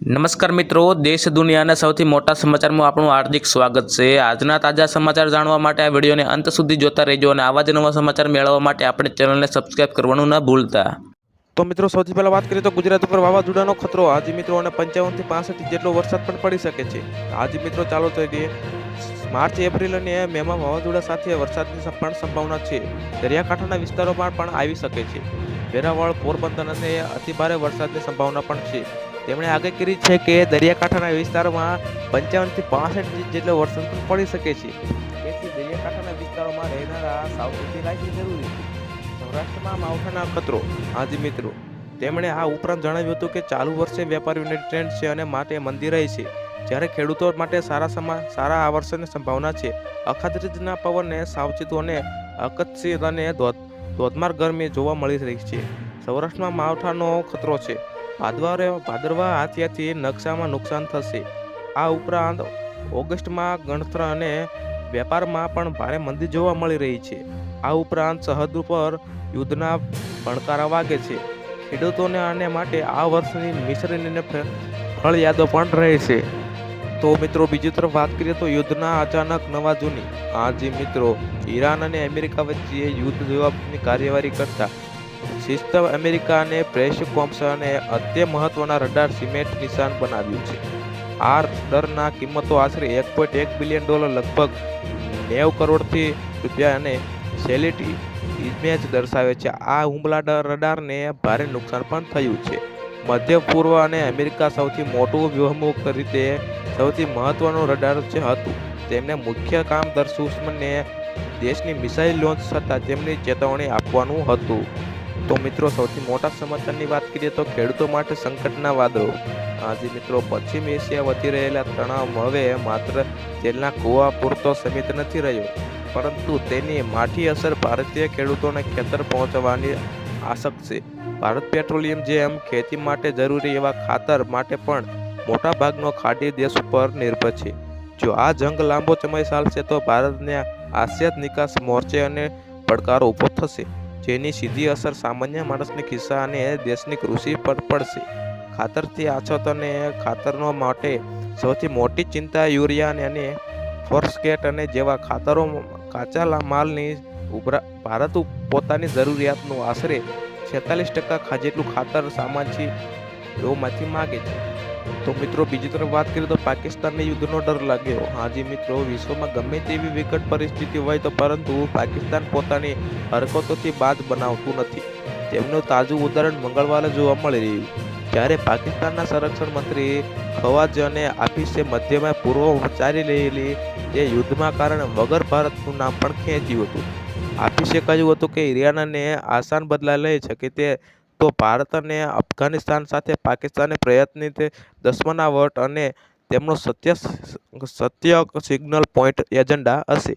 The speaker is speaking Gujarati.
નમસ્કાર મિત્રો, દેશ દુનિયાના સૌથી મોટા સમાચારમાં આપણું હાર્દિક સ્વાગત છે। આજના તાજા સમાચાર જાણવા માટે આ વિડીયોને અંત સુધી જોતા રહેજો અને આવા જ નવા સમાચાર મેળવવા માટે આપણે ચેનલને સબસ્ક્રાઇબ કરવાનું ન ભૂલતા। તો મિત્રો સૌથી પહેલા વાત કરીએ તો ગુજરાત ઉપર વાવાઝોડાનો ખતરો। આજે મિત્રો અને 55 થી 65 ઇંચ જેટલો વરસાદ પણ પડી શકે છે। આજે મિત્રો ચાલો જોઈએ માર્ચ એપ્રિલ અને મેમાં વાવાઝોડા સાથે વરસાદની પણ સંભાવના છે। દરિયાકાંઠાના વિસ્તારોમાં પણ આવી શકે છે। વેરાવળ, પોરબંદર અને અતિભારે વરસાદની સંભાવના પણ છે। તેમણે આગાહી કરી છે કે દરિયાકાંઠાના વિસ્તારોમાં 55 થી 65 ઇંચ જેટલો વરસાદ પણ પડી શકે છે। તેથી દરિયાકાંઠાના વિસ્તારોમાં રહેનારા સાવચેતી રાખવી જરૂરી છે। સૌરાષ્ટ્રમાં માવઠાના ખતરો। આજે મિત્રો તેમણે આ ઉપરાંત જણાવ્યું હતું કે ચાલુ વર્ષે વેપારીઓની ટ્રેન્ડ છે અને માટે મંદી રહી છે, જ્યારે ખેડૂતો માટે સારા આ વર્ષની સંભાવના છે। અખાત્રીજના પવનને સાવચેતો અને અકસ્માત અને ધોધમાર ગરમી જોવા મળી રહી છે। સૌરાષ્ટ્રમાં માવઠાનો ખતરો છે। ભાદરવા હાથિયાથી નકશામાં નુકસાન થશે। આ ઉપરાંત ઓગસ્ટમાં ગણતર અને વેપારમાં પણ ભારે મંદી જોવા મળી રહી છે। આ ઉપરાંત સરહદ ઉપર યુદ્ધના ભણકારા વાગે છે। ખેડૂતોને આને માટે આ વર્ષની મિશ્રની ફળયાદો પણ રહેશે। તો મિત્રો બીજી તરફ વાત કરીએ તો યુદ્ધના અચાનક નવા જૂની। આજે મિત્રો ઈરાન અને અમેરિકા વચ્ચે યુદ્ધ જવાબની કાર્યવાહી કરતા શિસ્ત અમેરિકાને પ્રેસ કોમ્સ અને અત્ય મહત્વના રડાર સિમેન્ટ નિશાન બનાવ્યું છે। આ રડારના કિંમતો આશરે $1.1 બિલિયન, લગભગ 90 કરોડથી રૂપિયા અને સેટેલાઇટ ઇમેજ દર્શાવે છે। આ હુમલા રડારને ભારે નુકસાન પણ થયું છે। મધ્ય પૂર્વ અને અમેરિકા સૌથી મોટું વ્યૂહાત્મક રીતે સૌથી મહત્વનું રડાર હતું। તેમને મુખ્ય કામ દુશ્મનને દેશની મિસાઇલ લોન્ચ થતાં તેમની ચેતવણી આપવાનું હતું। તો મિત્રો સૌથી મોટા સમાચારની વાત કરીએ તો ખેડૂતો માટે સંકટના વાદળો। આજે મિત્રો પશ્ચિમ એશિયા વધી રહેલા તણાવ હવે માત્ર તેલના કૂવા પૂરતો સીમિત નથી રહ્યો, પરંતુ તેની માઠી અસર ભારતીય ખેડૂતોને ખેતર પહોંચવાની આશક છે। ભારત પેટ્રોલિયમ જેમ ખેતી માટે જરૂરી એવા ખાતર માટે પણ મોટા ભાગનો ખાડી દેશ ઉપર નિર્ભર છે। જો આ જંગ લાંબો સમય ચાલશે તો ભારતને આયાત નિકાસ મોરચે અને પડકારો ઊભો થશે, જેની સીધી અસર સામાન્ય માણસની ખિસ્સા અને દેશની કૃષિ પર પડશે। ખાતરથી અછત અને ખાતરનો માટે સૌથી મોટી ચિંતા યુરિયા અને ફોસ્ફેટ અને જેવા ખાતરો કાચા માલની ભારત પોતાની જરૂરિયાતનું આશરે 46% જેટલું ખાતર સામાનથી માગે છે। તો મિત્રો બીજી તરફ વાત કરીએ તો પાકિસ્તાનને યુદ્ધનો ડર લાગ્યો। આજે મિત્રો વિશ્વમાં ગમે તેવી વિકટ પરિસ્થિતિ હોય તો પરંતુ પાકિસ્તાન પોતાની હરકતોથી બાજ બનાવતું નથી। તેમનું તાજું ઉદાહરણ મંગળવારે જોવા મળી રહ્યું, જ્યારે પાકિસ્તાનના સંરક્ષણ મંત્રી ખવાજાને આફીસે મધ્યમાં પૂર્વ ચાલી રહેલી તે યુદ્ધમાં કારણે વગર ભારતનું નામ પણ ખેંચ્યું હતું। આફીસે કહ્યું હતું કે ઈરાનને આસાન બદલા લઈ શકે તે તો ભારત અને અફઘાનિસ્તાન સાથે પાકિસ્તાની પ્રયત્નિત દુશ્મનાવટ અને તેમનો સત્ય સિગ્નલ પોઈન્ટ એજન્ડા હશે।